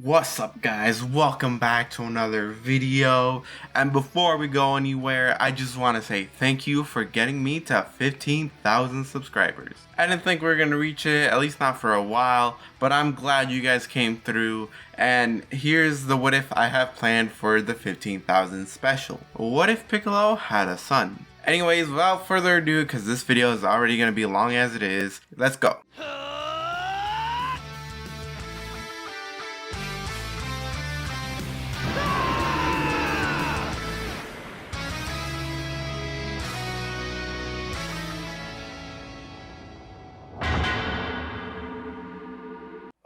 What's up guys, welcome back to another video, and before we go anywhere, I just want to say thank you for getting me to 15,000 subscribers. I didn't think we were going to reach it, at least not for a while, but I'm glad you guys came through, and here's the what if I have planned for the 15,000 special. What if Piccolo had a son? Anyways, without further ado, because this video is already going to be long as it is, let's go.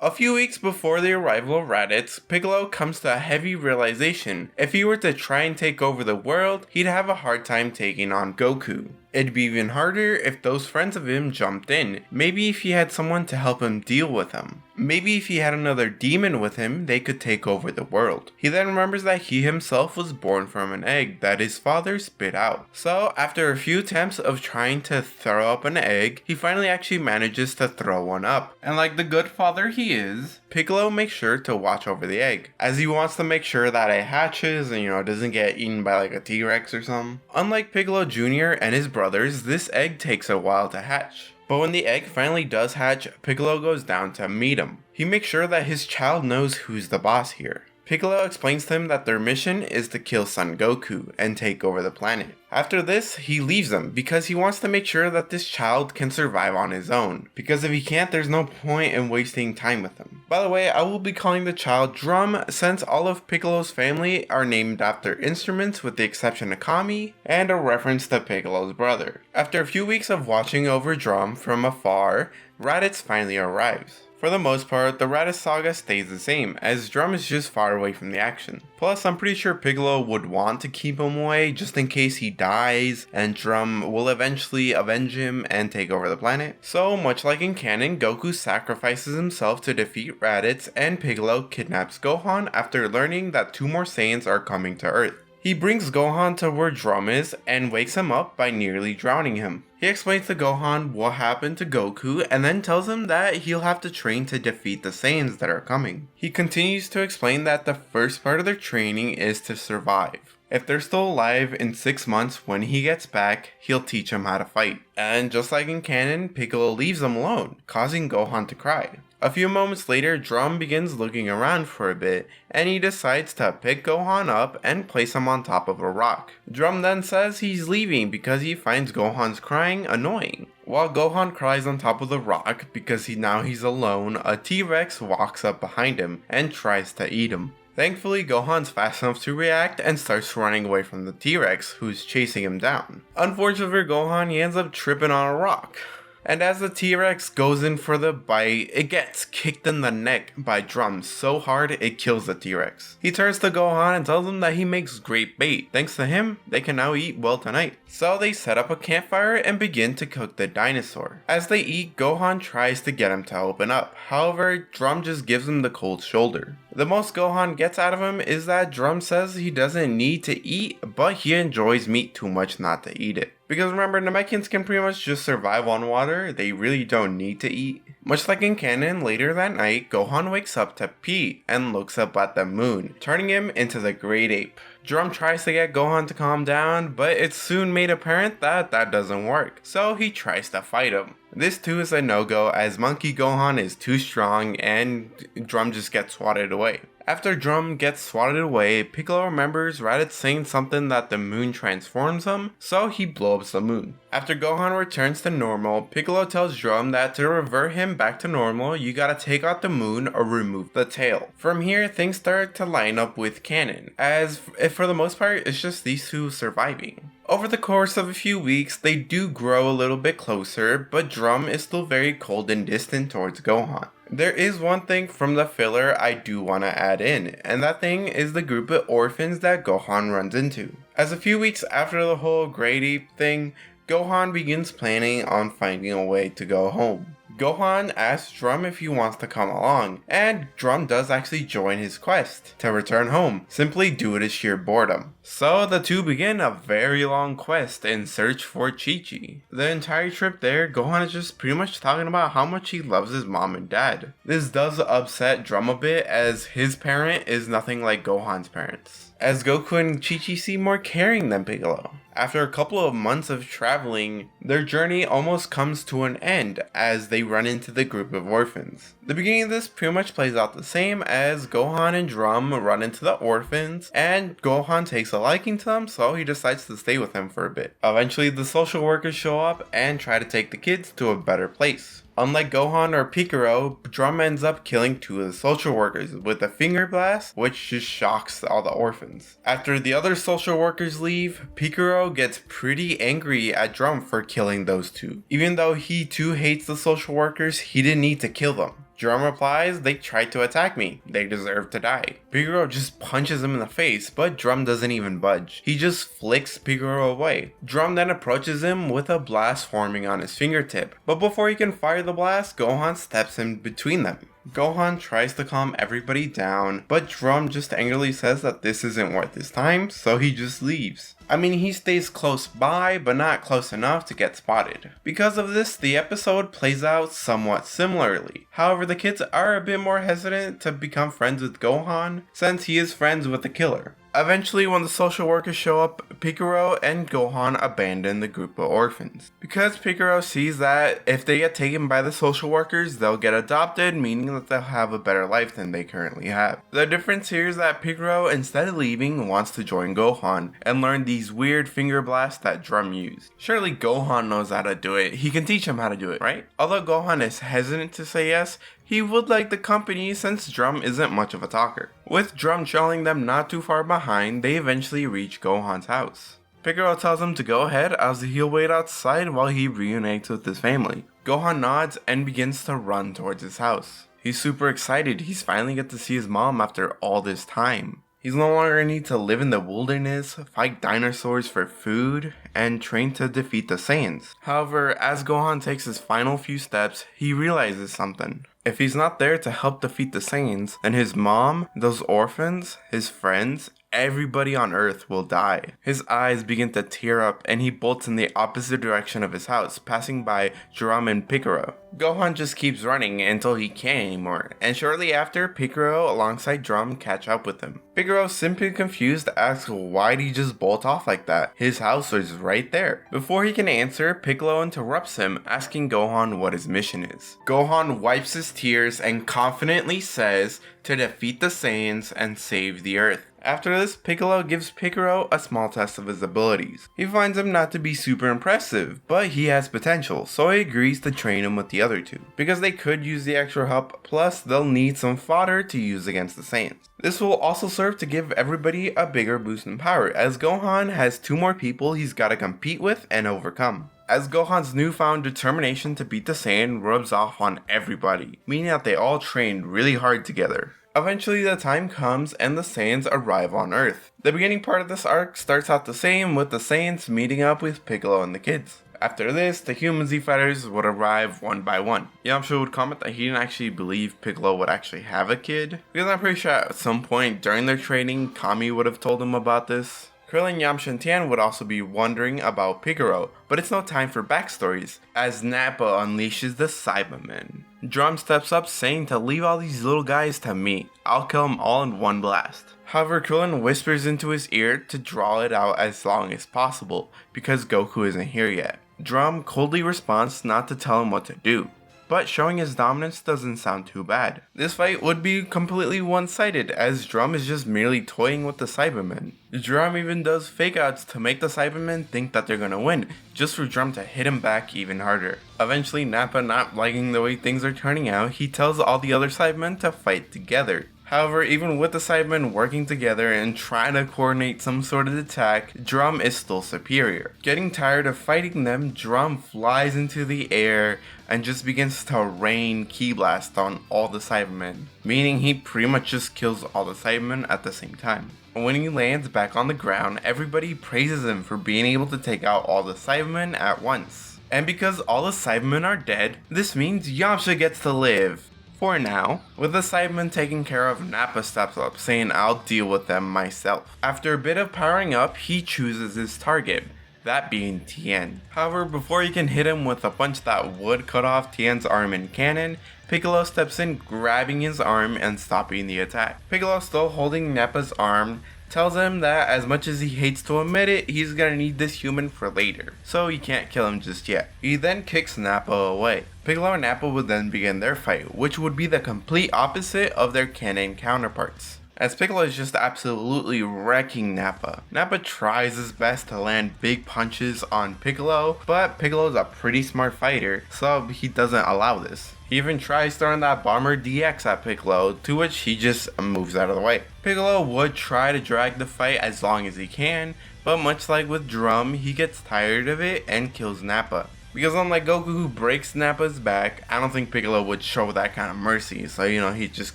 A few weeks before the arrival of Raditz, Piccolo comes to a heavy realization. If he were to try and take over the world, he'd have a hard time taking on Goku. It'd be even harder if those friends of him jumped in. Maybe if he had someone to help him deal with him. Maybe if he had another demon with him, they could take over the world. He then remembers that he himself was born from an egg that his father spit out. So after a few attempts of trying to throw up an egg, he finally actually manages to throw one up. And like the good father he is, Piccolo makes sure to watch over the egg, as he wants to make sure that it hatches and doesn't get eaten by like a T-Rex or something. Unlike Piccolo Jr. and his brothers, this egg takes a while to hatch. But when the egg finally does hatch, Piccolo goes down to meet him. He makes sure that his child knows who's the boss here. Piccolo explains to him that their mission is to kill Son Goku and take over the planet. After this, he leaves them because he wants to make sure that this child can survive on his own, because if he can't, there's no point in wasting time with him. By the way, I will be calling the child Drum, since all of Piccolo's family are named after instruments with the exception of Kami, and a reference to Piccolo's brother. After a few weeks of watching over Drum from afar, Raditz finally arrives. For the most part, the Raditz saga stays the same, as Drum is just far away from the action. Plus, I'm pretty sure Piccolo would want to keep him away just in case he dies, and Drum will eventually avenge him and take over the planet. So, much like in canon, Goku sacrifices himself to defeat Raditz, and Piccolo kidnaps Gohan after learning that 2 more Saiyans are coming to Earth. He brings Gohan to where Drum is and wakes him up by nearly drowning him. He explains to Gohan what happened to Goku and then tells him that he'll have to train to defeat the Saiyans that are coming. He continues to explain that the first part of their training is to survive. If they're still alive in 6 months when he gets back, he'll teach them how to fight. And just like in canon, Piccolo leaves them alone, causing Gohan to cry. A few moments later, Drum begins looking around for a bit, and he decides to pick Gohan up and place him on top of a rock. Drum then says he's leaving because he finds Gohan's crying annoying. While Gohan cries on top of the rock because he's alone, a T-Rex walks up behind him and tries to eat him. Thankfully, Gohan's fast enough to react and starts running away from the T-Rex, who's chasing him down. Unfortunately for Gohan, he ends up tripping on a rock. And as the T-Rex goes in for the bite, it gets kicked in the neck by Drum so hard it kills the T-Rex. He turns to Gohan and tells him that he makes great bait. Thanks to him, they can now eat well tonight. So they set up a campfire and begin to cook the dinosaur. As they eat, Gohan tries to get him to open up. However, Drum just gives him the cold shoulder. The most Gohan gets out of him is that Drum says he doesn't need to eat, but he enjoys meat too much not to eat it. Because remember, Namekians can pretty much just survive on water, they really don't need to eat. Much like in canon, later that night, Gohan wakes up to pee and looks up at the moon, turning him into the Great Ape. Drum tries to get Gohan to calm down, but it's soon made apparent that doesn't work, so he tries to fight him. This too is a no-go, as Monkey Gohan is too strong and Drum just gets swatted away. After Drum gets swatted away, Piccolo remembers Raditz saying something that the moon transforms him, so he blows up the moon. After Gohan returns to normal, Piccolo tells Drum that to revert him back to normal, you gotta take out the moon or remove the tail. From here, things start to line up with canon, as if for the most part, it's just these two surviving. Over the course of a few weeks, they do grow a little bit closer, but Drum is still very cold and distant towards Gohan. There is one thing from the filler I do want to add in, and that thing is the group of orphans that Gohan runs into. As a few weeks after the whole Great Ape thing, Gohan begins planning on finding a way to go home. Gohan asks Drum if he wants to come along, and Drum does actually join his quest to return home, simply due to sheer boredom. So the two begin a very long quest in search for Chi-Chi. The entire trip there, Gohan is just pretty much talking about how much he loves his mom and dad. This does upset Drum a bit, as his parent is nothing like Gohan's parents, as Goku and Chi-Chi seem more caring than Piccolo. After a couple of months of traveling, their journey almost comes to an end as they run into the group of orphans. The beginning of this pretty much plays out the same, as Gohan and Drum run into the orphans, and Gohan takes a liking to them, so he decides to stay with them for a bit. Eventually, the social workers show up and try to take the kids to a better place. Unlike Gohan or Piccolo, Drum ends up killing two of the social workers with a finger blast, which just shocks all the orphans. After the other social workers leave, Piccolo gets pretty angry at Drum for killing those two. Even though he too hates the social workers, he didn't need to kill them. Drum replies, "They tried to attack me. They deserve to die." Piccolo just punches him in the face, but Drum doesn't even budge. He just flicks Piccolo away. Drum then approaches him with a blast forming on his fingertip, but before he can fire the blast, Gohan steps in between them. Gohan tries to calm everybody down, but Drum just angrily says that this isn't worth his time, so he just leaves. I mean, he stays close by, but not close enough to get spotted. Because of this, the episode plays out somewhat similarly. However, the kids are a bit more hesitant to become friends with Gohan, since he is friends with the killer. Eventually, when the social workers show up, Piccolo and Gohan abandon the group of orphans. Because Piccolo sees that if they get taken by the social workers, they'll get adopted, meaning that they'll have a better life than they currently have. The difference here is that Piccolo, instead of leaving, wants to join Gohan and learn these weird finger blasts that Drum used. Surely Gohan knows how to do it. He can teach him how to do it, right? Although Gohan is hesitant to say yes, he would like the company since Drum isn't much of a talker. With Drum trailing them not too far behind, they eventually reach Gohan's house. Piccolo tells him to go ahead as he'll wait outside while he reunites with his family. Gohan nods and begins to run towards his house. He's super excited, he's finally get to see his mom after all this time. He's no longer need to live in the wilderness, fight dinosaurs for food, and train to defeat the Saiyans. However, as Gohan takes his final few steps, he realizes something. If he's not there to help defeat the Saiyans, then his mom, those orphans, his friends, everybody on Earth will die. His eyes begin to tear up and he bolts in the opposite direction of his house, passing by Drum and Piccolo. Gohan just keeps running until he can't anymore, and shortly after, Piccolo alongside Drum catch up with him. Piccolo, simply confused, asks why'd he just bolt off like that? His house is right there. Before he can answer, Piccolo interrupts him, asking Gohan what his mission is. Gohan wipes his tears and confidently says to defeat the Saiyans and save the Earth. After this, Piccolo gives Piccolo a small test of his abilities. He finds him not to be super impressive, but he has potential, so he agrees to train him with the other two, because they could use the extra help, plus they'll need some fodder to use against the Saiyans. This will also serve to give everybody a bigger boost in power, as Gohan has two more people he's gotta compete with and overcome. As Gohan's newfound determination to beat the Saiyan rubs off on everybody, meaning that they all trained really hard together. Eventually the time comes and the Saiyans arrive on Earth. The beginning part of this arc starts out the same, with the Saiyans meeting up with Piccolo and the kids. After this, the human Z-Fighters would arrive one by one. Yamcha would comment that he didn't actually believe Piccolo would actually have a kid, because I'm pretty sure at some point during their training, Kami would have told him about this. Krillin, Yamcha, and Tien would also be wondering about Piccolo, but it's no time for backstories, as Nappa unleashes the Cybermen. Drum steps up saying to leave all these little guys to me, I'll kill them all in one blast. However, Krillin whispers into his ear to draw it out as long as possible, because Goku isn't here yet. Drum coldly responds not to tell him what to do, but showing his dominance doesn't sound too bad. This fight would be completely one-sided, as Drum is just merely toying with the Cybermen. Drum even does fake outs to make the Cybermen think that they're gonna win, just for Drum to hit him back even harder. Eventually, Nappa, not liking the way things are turning out, he tells all the other Cybermen to fight together. However, even with the Cybermen working together and trying to coordinate some sort of attack, Drum is still superior. Getting tired of fighting them, Drum flies into the air and just begins to rain Ki Blast on all the Cybermen, meaning he pretty much just kills all the Cybermen at the same time. When he lands back on the ground, everybody praises him for being able to take out all the Cybermen at once. And because all the Cybermen are dead, this means Yamcha gets to live. For now, with the Cybermen taken care of, Nappa steps up, saying I'll deal with them myself. After a bit of powering up, he chooses his target, that being Tien. However, before he can hit him with a punch that would cut off Tien's arm and cannon, Piccolo steps in, grabbing his arm and stopping the attack. Piccolo, still holding Nappa's arm, tells him that as much as he hates to admit it, he's gonna need this human for later, so he can't kill him just yet. He then kicks Nappa away. Piccolo and Nappa would then begin their fight, which would be the complete opposite of their canon counterparts, as Piccolo is just absolutely wrecking Nappa. Nappa tries his best to land big punches on Piccolo, but Piccolo's a pretty smart fighter, so he doesn't allow this. He even tries throwing that Bomber DX at Piccolo, to which he just moves out of the way. Piccolo would try to drag the fight as long as he can, but much like with Drum, he gets tired of it and kills Nappa. Because unlike Goku, who breaks Nappa's back, I don't think Piccolo would show that kind of mercy, so he'd just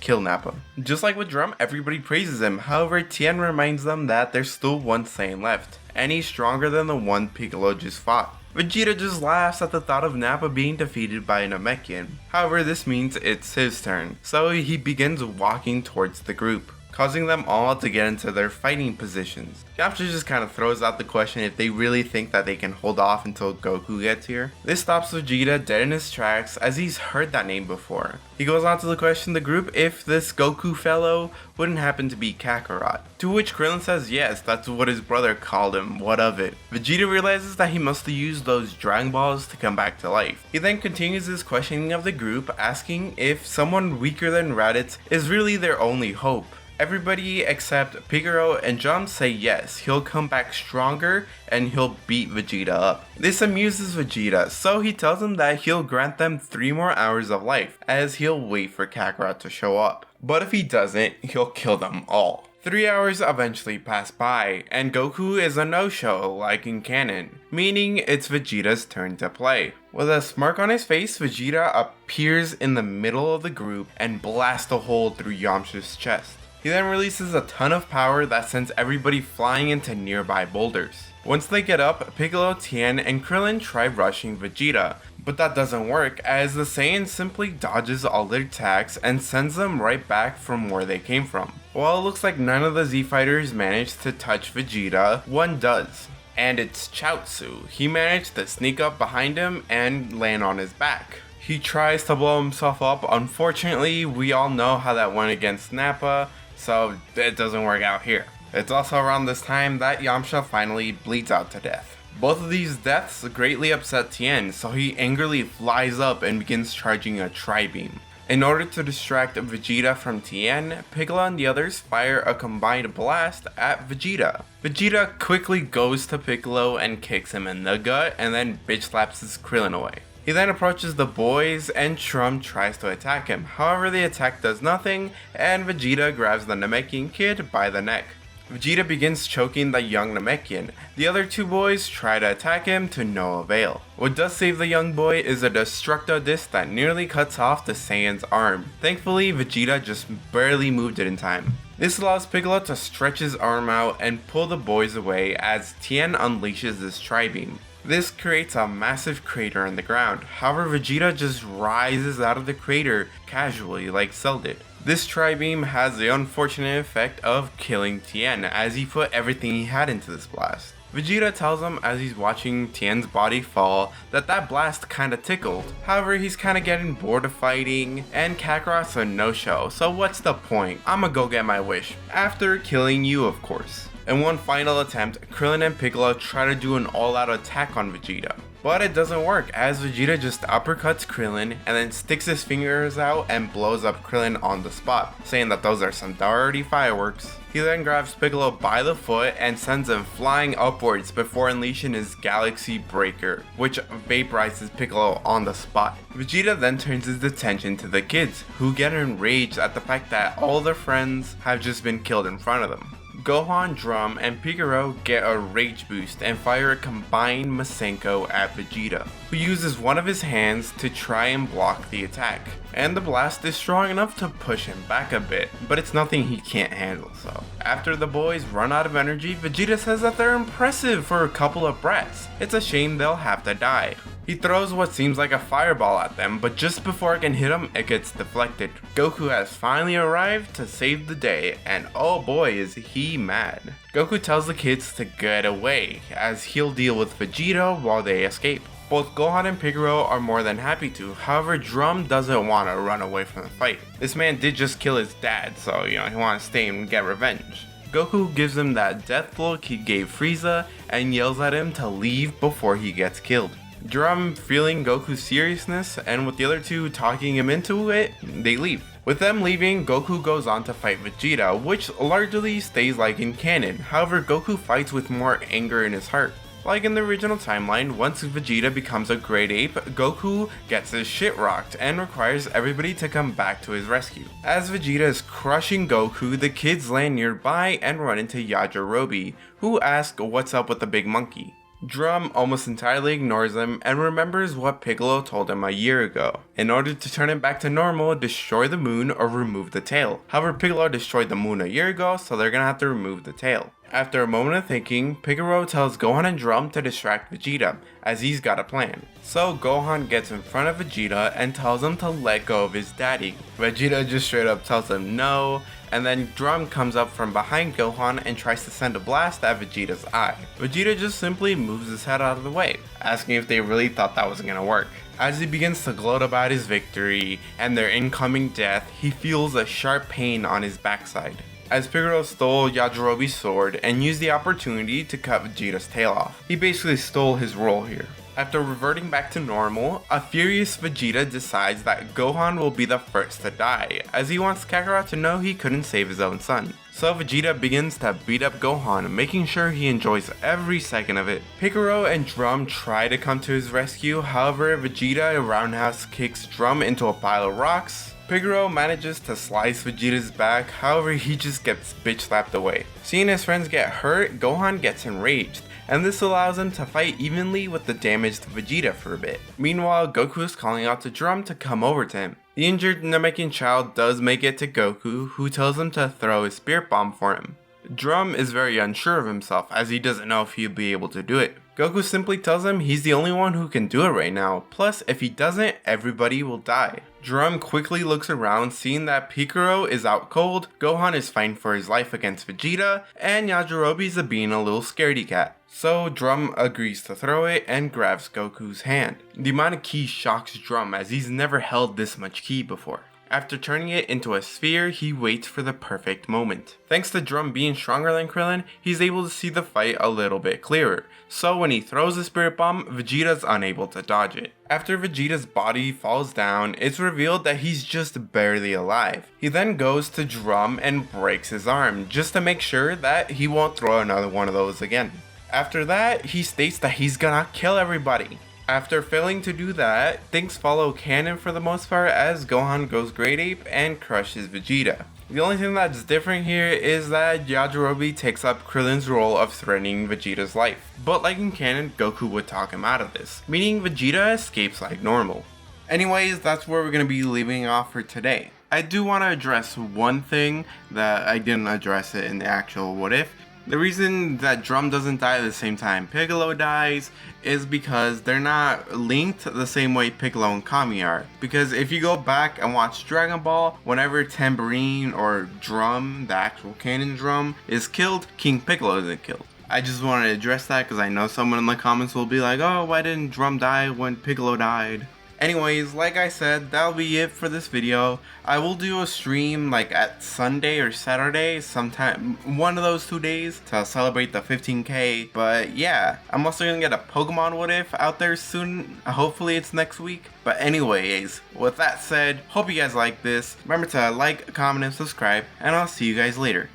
kill Nappa. Just like with Drum, everybody praises him, however Tien reminds them that there's still one Saiyan left, and he's stronger than the one Piccolo just fought. Vegeta just laughs at the thought of Nappa being defeated by a Namekian. However, this means it's his turn, so he begins walking towards the group, causing them all to get into their fighting positions. Yamcha just kind of throws out the question if they really think that they can hold off until Goku gets here. This stops Vegeta dead in his tracks, as he's heard that name before. He goes on to question the group if this Goku fellow wouldn't happen to be Kakarot, to which Krillin says yes, that's what his brother called him, what of it. Vegeta realizes that he must have used those Dragon Balls to come back to life. He then continues his questioning of the group, asking if someone weaker than Raditz is really their only hope. Everybody except Piccolo and Jump say yes, he'll come back stronger and he'll beat Vegeta up. This amuses Vegeta, so he tells him that he'll grant them 3 more hours of life, as he'll wait for Kakarot to show up. But if he doesn't, he'll kill them all. 3 hours eventually pass by, and Goku is a no-show like in canon, meaning it's Vegeta's turn to play. With a smirk on his face, Vegeta appears in the middle of the group and blasts a hole through Yamcha's chest. He then releases a ton of power that sends everybody flying into nearby boulders. Once they get up, Piccolo, Tien, and Krillin try rushing Vegeta, but that doesn't work as the Saiyan simply dodges all their attacks and sends them right back from where they came from. While it looks like none of the Z fighters managed to touch Vegeta, one does. And it's Chaozu. He managed to sneak up behind him and land on his back. He tries to blow himself up. Unfortunately, we all know how that went against Nappa, so it doesn't work out here. It's also around this time that Yamcha finally bleeds out to death. Both of these deaths greatly upset Tien, so he angrily flies up and begins charging a Tri-Beam. In order to distract Vegeta from Tien, Piccolo and the others fire a combined blast at Vegeta. Vegeta quickly goes to Piccolo and kicks him in the gut, and then bitch slaps his Krillin away. He then approaches the boys and Trump tries to attack him, however the attack does nothing and Vegeta grabs the Namekian kid by the neck. Vegeta begins choking the young Namekian. The other 2 boys try to attack him to no avail. What does save the young boy is a Destructo Disc that nearly cuts off the Saiyan's arm. Thankfully, Vegeta just barely moved it in time. This allows Piccolo to stretch his arm out and pull the boys away as Tien unleashes his Tri-Beam. This creates a massive crater in the ground, however Vegeta just rises out of the crater casually like Cell did. This Tri-Beam has the unfortunate effect of killing Tien as he put everything he had into this blast. Vegeta tells him as he's watching Tien's body fall that blast kinda tickled. However, he's kinda getting bored of fighting, and Kakarot's a no-show, so what's the point? I'ma go get my wish. After killing you, of course. In one final attempt, Krillin and Piccolo try to do an all-out attack on Vegeta. But it doesn't work as Vegeta just uppercuts Krillin and then sticks his fingers out and blows up Krillin on the spot, saying that those are some dirty fireworks. He then grabs Piccolo by the foot and sends him flying upwards before unleashing his Galaxy Breaker, which vaporizes Piccolo on the spot. Vegeta then turns his attention to the kids, who get enraged at the fact that all their friends have just been killed in front of them. Gohan, Drum, and Piccolo get a rage boost and fire a combined Masenko at Vegeta, who uses one of his hands to try and block the attack. And the blast is strong enough to push him back a bit, but it's nothing he can't handle so. After the boys run out of energy, Vegeta says that they're impressive for a couple of brats. It's a shame they'll have to die. He throws what seems like a fireball at them, but just before it can hit him, it gets deflected. Goku has finally arrived to save the day, and oh boy is he mad. Goku tells the kids to get away, as he'll deal with Vegeta while they escape. Both Gohan and Piccolo are more than happy to, however Drum doesn't want to run away from the fight. This man did just kill his dad, so he wants to stay and get revenge. Goku gives him that death look he gave Frieza and yells at him to leave before he gets killed. Drum, feeling Goku's seriousness and with the other two talking him into it, they leave. With them leaving, Goku goes on to fight Vegeta, which largely stays like in canon. However, Goku fights with more anger in his heart. Like in the original timeline, once Vegeta becomes a great ape, Goku gets his shit rocked and requires everybody to come back to his rescue. As Vegeta is crushing Goku, the kids land nearby and run into Yajirobe, who asks what's up with the big monkey. Drum almost entirely ignores him and remembers what Piccolo told him a year ago. In order to turn him back to normal, destroy the moon or remove the tail. However, Piccolo destroyed the moon a year ago, so they're gonna have to remove the tail. After a moment of thinking, Piccolo tells Gohan and Drum to distract Vegeta, as he's got a plan. So Gohan gets in front of Vegeta and tells him to let go of his daddy. Vegeta just straight up tells him no, and then Drum comes up from behind Gohan and tries to send a blast at Vegeta's eye. Vegeta just simply moves his head out of the way, asking if they really thought that was gonna work. As he begins to gloat about his victory and their incoming death, he feels a sharp pain on his backside. As Piccolo stole Yajirobe's sword and used the opportunity to cut Vegeta's tail off. He basically stole his role here. After reverting back to normal, a furious Vegeta decides that Gohan will be the first to die, as he wants Kakarot to know he couldn't save his own son. So Vegeta begins to beat up Gohan, making sure he enjoys every second of it. Piccolo and Drum try to come to his rescue, however Vegeta roundhouse kicks Drum into a pile of rocks. Piccolo manages to slice Vegeta's back, however he just gets bitch slapped away. Seeing his friends get hurt, Gohan gets enraged, and this allows him to fight evenly with the damaged Vegeta for a bit. Meanwhile, Goku is calling out to Drum to come over to him. The injured Namekian child does make it to Goku, who tells him to throw his spirit bomb for him. Drum is very unsure of himself, as he doesn't know if he'll be able to do it. Goku simply tells him he's the only one who can do it right now, plus if he doesn't, everybody will die. Drum quickly looks around, seeing that Piccolo is out cold, Gohan is fighting for his life against Vegeta, and Yajirobe's being a little scaredy cat. So Drum agrees to throw it and grabs Goku's hand. The amount of ki shocks Drum, as he's never held this much ki before. After turning it into a sphere, he waits for the perfect moment. Thanks to Drum being stronger than Krillin, he's able to see the fight a little bit clearer. So when he throws the spirit bomb, Vegeta's unable to dodge it. After Vegeta's body falls down, it's revealed that he's just barely alive. He then goes to Drum and breaks his arm, just to make sure that he won't throw another one of those again. After that, he states that he's gonna kill everybody. After failing to do that, things follow canon for the most part, as Gohan goes Great Ape and crushes Vegeta. The only thing that's different here is that Yajirobe takes up Krillin's role of threatening Vegeta's life. But like in canon, Goku would talk him out of this, meaning Vegeta escapes like normal. Anyways, that's where we're going to be leaving off for today. I do want to address one thing that I didn't address it in the actual what if. The reason that Drum doesn't die at the same time Piccolo dies is because they're not linked the same way Piccolo and Kami are. Because if you go back and watch Dragon Ball, whenever Tambourine or Drum, the actual canon Drum, is killed, King Piccolo isn't killed. I just wanted to address that because I know someone in the comments will be like, oh, why didn't Drum die when Piccolo died? Anyways, like I said, that'll be it for this video. I will do a stream like at Sunday or Saturday, sometime one of those 2 days to celebrate the 15k. But yeah, I'm also gonna get a Pokemon what if out there soon. Hopefully it's next week. But anyways, with that said, hope you guys like this. Remember to like, comment, and subscribe, and I'll see you guys later.